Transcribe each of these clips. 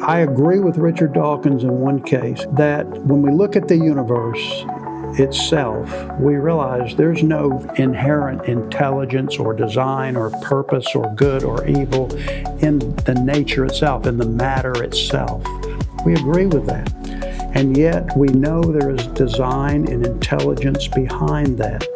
I agree with Richard Dawkins in one case that when we look at the universe itself, we realize there's no inherent intelligence or design or purpose or good or evil in the nature itself, in the matter itself. We agree with that. And yet we know there is design and intelligence behind that.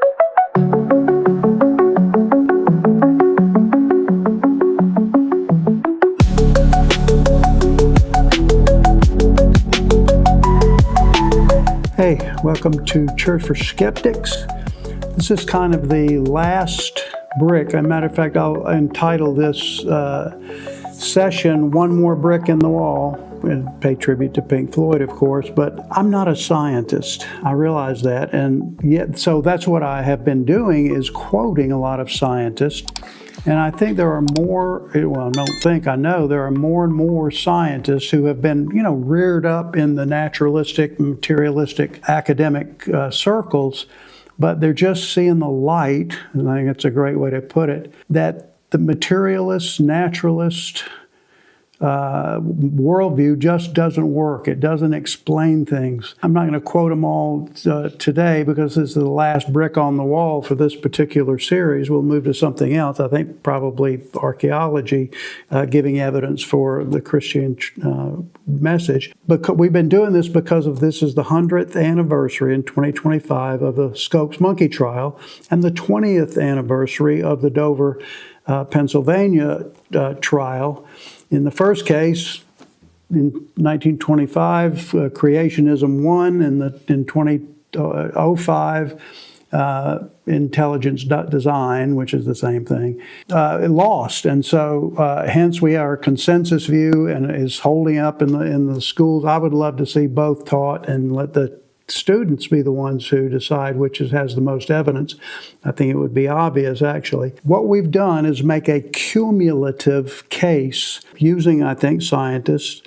Hey, welcome to Church for Skeptics. This is kind of the last brick. As a matter of fact, I'll entitle this session, One More Brick in the Wall, and pay tribute to Pink Floyd, of course, but I'm not a scientist. I realize that, and yet, so that's what I have been doing, is quoting a lot of scientists. And I think there are more, well, I don't think, I know there are more and more scientists who have been, reared up in the naturalistic, materialistic, academic circles, but they're just seeing the light, and I think that's a great way to put it, that the materialist, naturalist worldview just doesn't work. It doesn't explain things. I'm not going to quote them all today because this is the last brick on the wall for this particular series. We'll move to something else. I think probably archaeology, giving evidence for the Christian message. But we've been doing this because this is the 100th anniversary in 2025 of the Scopes monkey trial and the 20th anniversary of the Dover, Pennsylvania trial. In the first case, in 1925, creationism won, and in 2005, intelligence design, which is the same thing, it lost. And so hence we our consensus view and is holding up in the schools. I would love to see both taught and let the students be the ones who decide which has the most evidence. I think it would be obvious, actually. What we've done is make a cumulative case using, I think, scientists.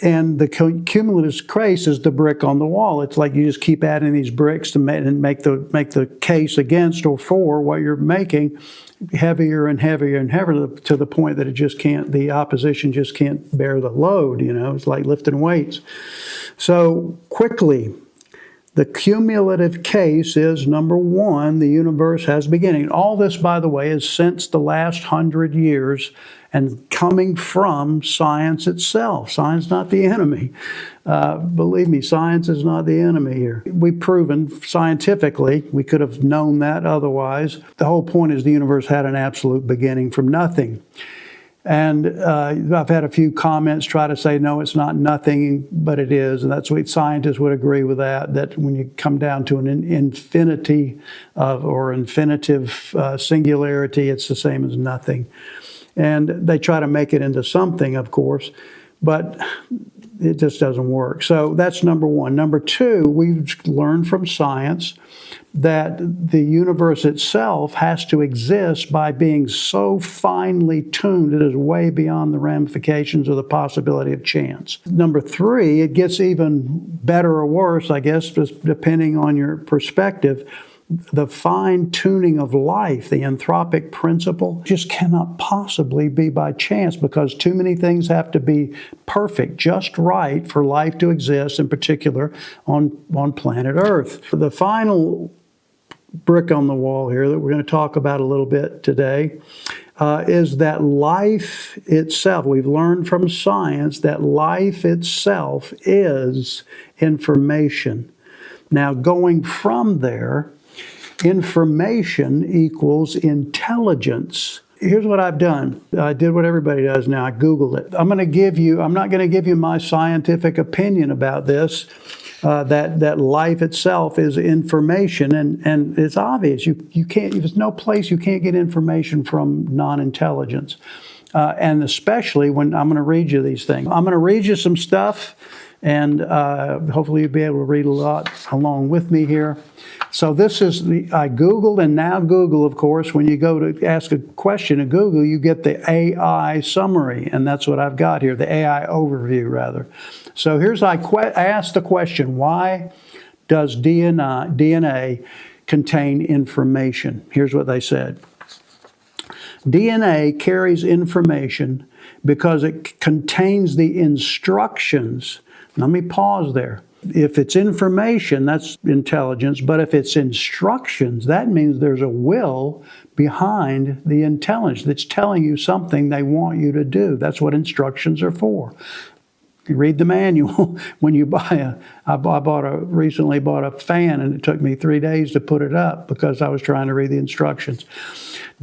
And the cumulative case is the brick on the wall. It's like you just keep adding these bricks to make the case against or for what you're making heavier and heavier and heavier to the point that it just can't, the opposition just can't bear the load, It's like lifting weights. So quickly, the cumulative case is, number one, the universe has beginning. All this, by the way, is since the last 100 years and coming from science itself. Science is not the enemy. Believe me, science is not the enemy here. We've proven scientifically, we could have known that otherwise. The whole point is the universe had an absolute beginning from nothing. And I've had a few comments try to say, no, it's not nothing, but it is. And that's what scientists would agree with that when you come down to an infinity or infinitive singularity, it's the same as nothing. And they try to make it into something, of course, but it just doesn't work. So that's number one. Number two, we've learned from science that the universe itself has to exist by being so finely tuned it is way beyond the ramifications of the possibility of chance. Number three, it gets even better or worse, I guess, just depending on your perspective. The fine-tuning of life, the anthropic principle, just cannot possibly be by chance because too many things have to be perfect, just right for life to exist, in particular on planet Earth. The final brick on the wall here that we're going to talk about a little bit today is that life itself, we've learned from science that life itself is information. Now, going from there, information equals intelligence. Here's what I've done. I did what everybody does now. I Googled it. I'm not going to give you my scientific opinion about this, that life itself is information. And it's obvious. You can't, there's no place you can't get information from non-intelligence. And especially when I'm going to read you these things. I'm going to read you some stuff, and hopefully you'll be able to read a lot along with me here. So this is I Googled, and now Google, of course, when you go to ask a question at Google, you get the AI summary, and that's what I've got here, the AI overview, rather. So here's, I asked the question, why does DNA contain information? Here's what they said. DNA carries information because it contains the instructions. Let me pause there. If it's information, that's intelligence, but if it's instructions, that means there's a will behind the intelligence that's telling you something they want you to do. That's what instructions are for. You read the manual. When you I recently bought a fan, and it took me 3 days to put it up because I was trying to read the instructions.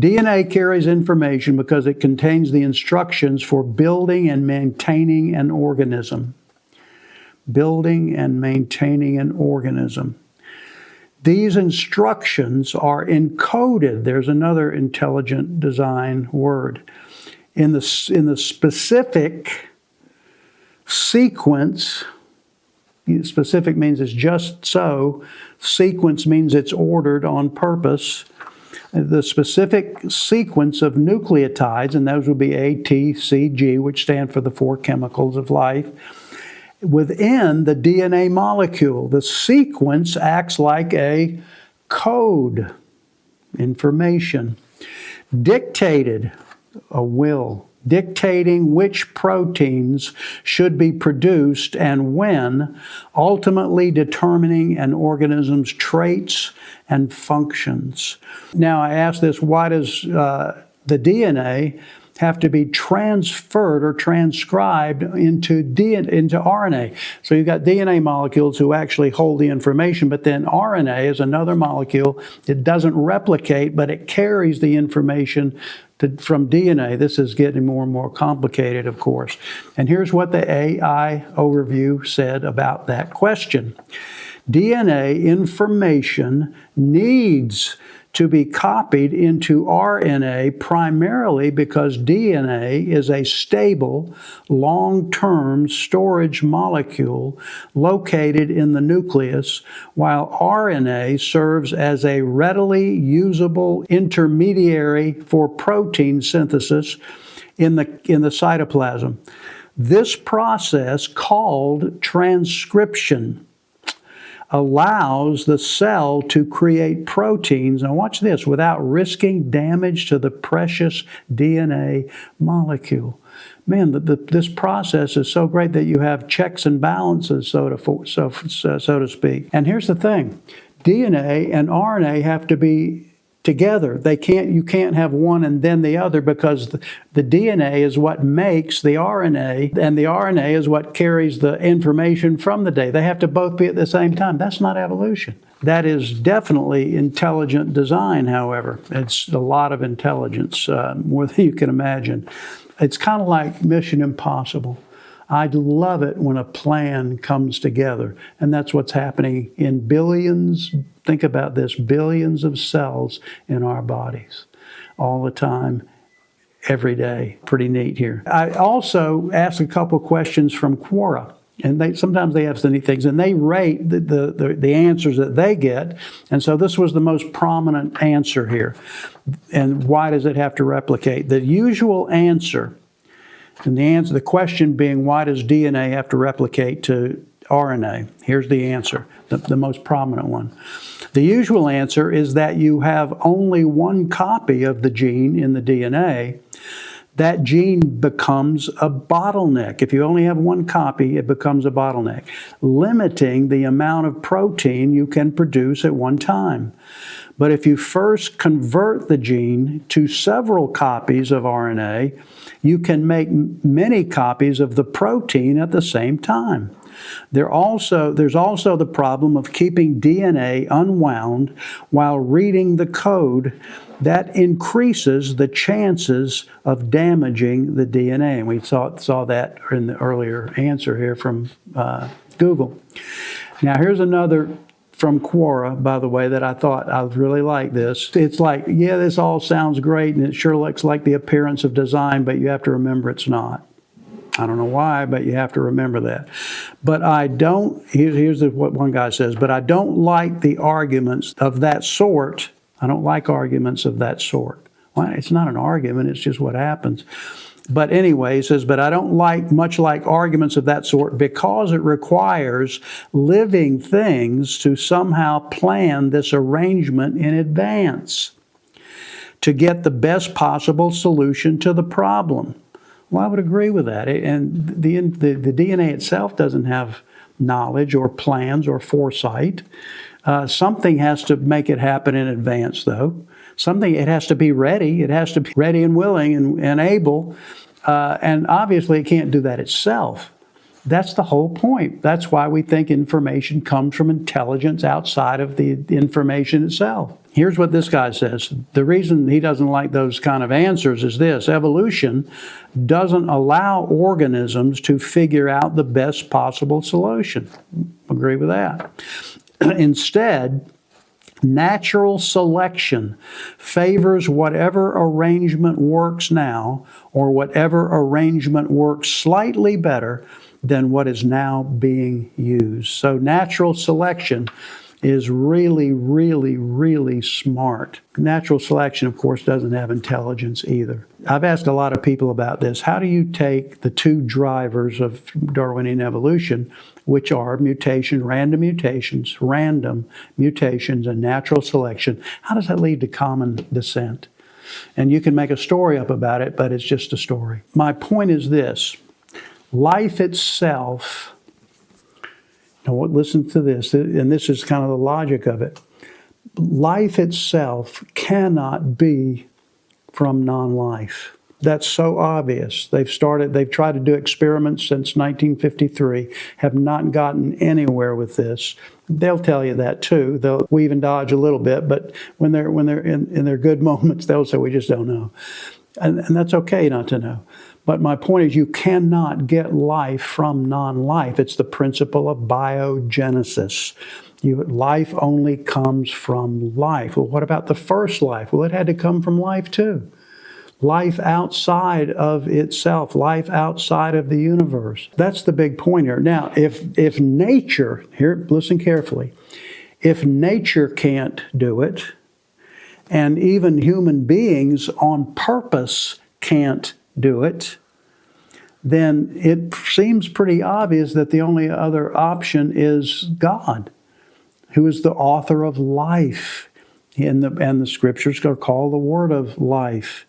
DNA carries information because it contains the instructions for building and maintaining an organism. Building and maintaining an organism. These instructions are encoded. There's another intelligent design word. In the specific sequence. Specific means it's just so. Sequence means it's ordered on purpose. The specific sequence of nucleotides, and those would be A, T, C, G, which stand for the 4 chemicals of life, within the DNA molecule. The sequence acts like a code, information, dictated, a will, dictating which proteins should be produced and when, ultimately determining an organism's traits and functions. Now, I ask this, why does the DNA have to be transferred or transcribed into RNA? So you've got DNA molecules who actually hold the information, but then RNA is another molecule. It doesn't replicate, but it carries the information from DNA. This is getting more and more complicated, of course. And here's what the AI overview said about that question. DNA information needs to be copied into RNA primarily because DNA is a stable, long-term storage molecule located in the nucleus, while RNA serves as a readily usable intermediary for protein synthesis in the cytoplasm. This process, called transcription, allows the cell to create proteins, now watch this, without risking damage to the precious DNA molecule. Man, this process is so great that you have checks and balances, so to speak. And here's the thing, DNA and RNA have to be together. You can't have one and then the other, because the DNA is what makes the RNA, and the RNA is what carries the information from the DNA. They have to both be at the same time. That's not evolution. That is definitely intelligent design, however. It's a lot of intelligence, more than you can imagine. It's kind of like Mission Impossible. I love it when a plan comes together, and that's what's happening in billions, think about this, billions of cells in our bodies all the time, every day. Pretty neat here. I also asked a couple questions from Quora, and sometimes they have some neat things, and they rate the answers that they get, and so this was the most prominent answer here. And why does it have to replicate? The usual answer, and the question being, why does DNA have to replicate to RNA? Here's the answer, the most prominent one. The usual answer is that you have only one copy of the gene in the DNA. That gene becomes a bottleneck. If you only have one copy, it becomes a bottleneck, limiting the amount of protein you can produce at one time. But if you first convert the gene to several copies of RNA, you can make many copies of the protein at the same time. There's also the problem of keeping DNA unwound while reading the code. That increases the chances of damaging the DNA. And we saw that in the earlier answer here from Google. Now here's another from Quora, by the way, that I thought I really like this. It's like, yeah, this all sounds great, and it sure looks like the appearance of design, but you have to remember it's not. I don't know why, but you have to remember that. But I don't, here's what one guy says, but I don't like the arguments of that sort. I don't like arguments of that sort. Well, it's not an argument, it's just what happens. But anyway, he says, but I don't much like arguments of that sort because it requires living things to somehow plan this arrangement in advance to get the best possible solution to the problem. Well, I would agree with that. And the DNA itself doesn't have knowledge or plans or foresight. Something has to make it happen in advance, though. It has to be ready. It has to be ready and willing and able. And obviously, it can't do that itself. That's the whole point. That's why we think information comes from intelligence outside of the information itself. Here's what this guy says. The reason he doesn't like those kind of answers is this: evolution doesn't allow organisms to figure out the best possible solution. Agree with that. Instead, natural selection favors whatever arrangement works now, or whatever arrangement works slightly better than what is now being used. So natural selection is really, really, really smart. Natural selection, of course, doesn't have intelligence either. I've asked a lot of people about this. How do you take the two drivers of Darwinian evolution, which are random mutations, and natural selection? How does that lead to common descent? And you can make a story up about it, but it's just a story. My point is this: life itself, now listen to this, and this is kind of the logic of it. Life itself cannot be from non-life. That's so obvious. They've tried to do experiments since 1953, have not gotten anywhere with this. They'll tell you that too. They'll weave and dodge a little bit, but when they're in their good moments, they'll say, we just don't know. And that's okay not to know. But my point is, you cannot get life from non-life. It's the principle of biogenesis. Life only comes from life. Well, what about the first life? Well, it had to come from life too. Life outside of itself, life outside of the universe. That's the big point here. Now, if nature, here, listen carefully, if nature can't do it, and even human beings on purpose can't do it, then it seems pretty obvious that the only other option is God, who is the author of life. And the scriptures are called the word of life.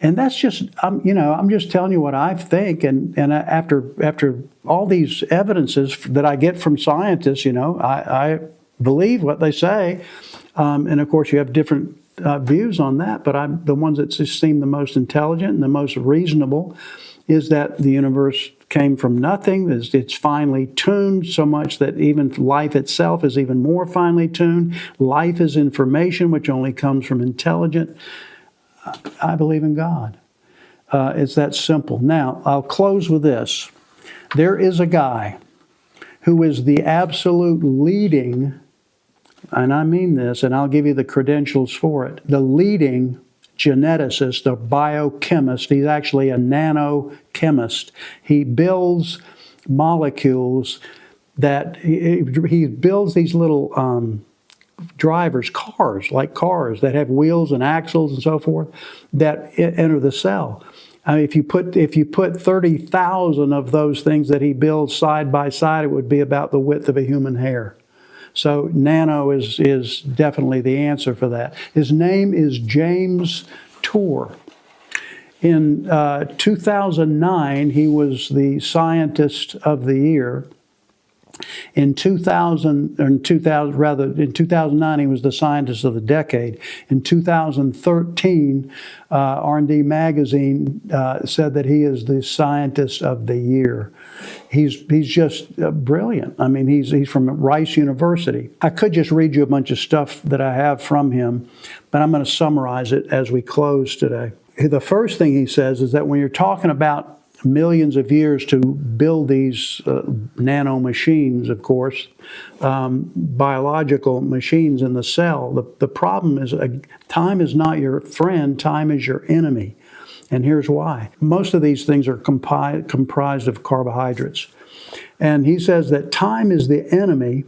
And that's just, I'm just telling you what I think. And after all these evidences that I get from scientists, I believe what they say. And of course, you have different views on that. But the ones that just seem the most intelligent and the most reasonable is that the universe came from nothing. It's finely tuned so much that even life itself is even more finely tuned. Life is information, which only comes from intelligent. I believe in God. It's that simple. Now, I'll close with this. There is a guy who is the absolute leading, and I mean this, and I'll give you the credentials for it, the leading geneticist, a biochemist. He's actually a nanochemist. He builds molecules that he builds these little cars that have wheels and axles and so forth that enter the cell. I mean, if you put 30,000 of those things that he builds side by side, it would be about the width of a human hair. So nano is definitely the answer for that. His name is James Tour. In 2009, he was the Scientist of the Year. In 2009, he was the Scientist of the Decade. In 2013, R&D magazine said that he is the Scientist of the Year. He's just brilliant. I mean, he's from Rice University. I could just read you a bunch of stuff that I have from him, but I'm going to summarize it as we close today. The first thing he says is that when you're talking about millions of years to build these nano machines, of course, biological machines in the cell, the problem is time is not your friend, time is your enemy. And here's why. Most of these things are comprised of carbohydrates. And he says that time is the enemy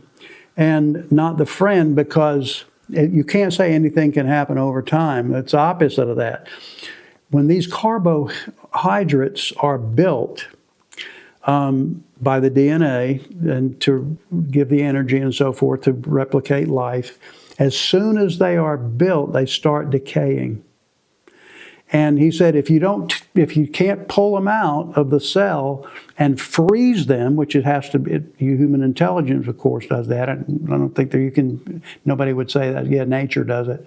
and not the friend, because you can't say anything can happen over time. It's the opposite of that. When these carbohydrates are built by the DNA and to give the energy and so forth to replicate life, as soon as they are built, they start decaying. And he said, if you can't pull them out of the cell and freeze them, which it has to be, human intelligence, of course, does that. I don't think that nobody would say that. Yeah, nature does it.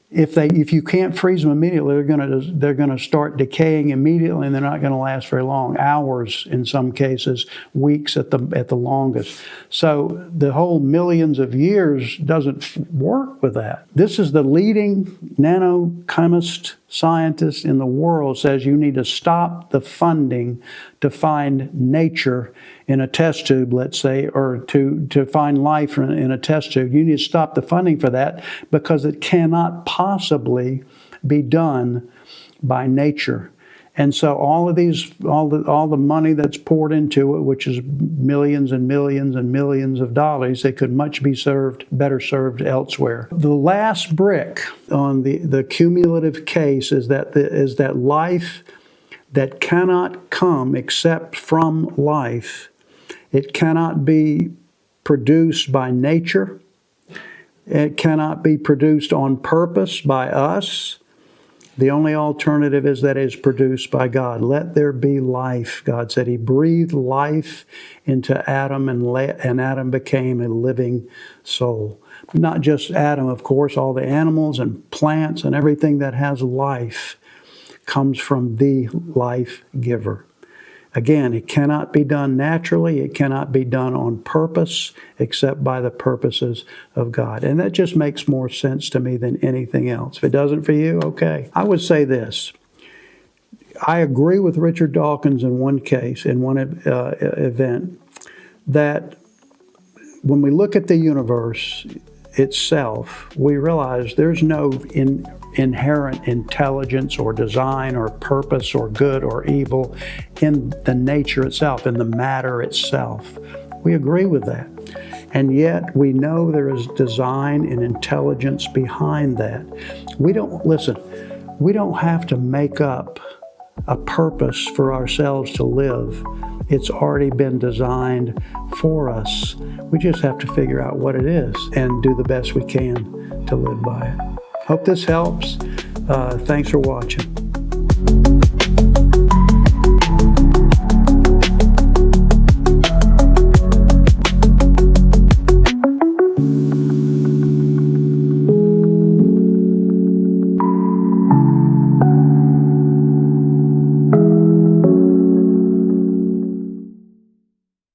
If you can't freeze them immediately, they're gonna start decaying immediately, and they're not gonna last very long. Hours in some cases, weeks at the longest. So the whole millions of years doesn't work with that. This is the leading nanochemist scientist in the world says you need to stop the funding to find nature in a test tube, let's say, or to find life in a test tube. You need to stop the funding for that because it cannot possibly be done by nature. And so all the money that's poured into it, which is millions and millions and millions of dollars, it could much be better served elsewhere. The last brick on the cumulative case is that life that cannot come except from life, it cannot be produced by nature. It cannot be produced on purpose by us. The only alternative is that it is produced by God. Let there be life, God said. He breathed life into Adam, and Adam became a living soul. Not just Adam, of course, all the animals and plants and everything that has life comes from the life giver. Again, it cannot be done naturally. It cannot be done on purpose except by the purposes of God. And that just makes more sense to me than anything else. If it doesn't for you, okay. I would say this. I agree with Richard Dawkins in one case, in one event, that when we look at the universe itself, we realize there's no inherent intelligence or design or purpose or good or evil in the nature itself, in the matter itself. We agree with that. And yet we know there is design and intelligence behind that. We don't have to make up a purpose for ourselves to live. It's already been designed for us. We just have to figure out what it is and do the best we can to live by it. Hope this helps. Thanks for watching.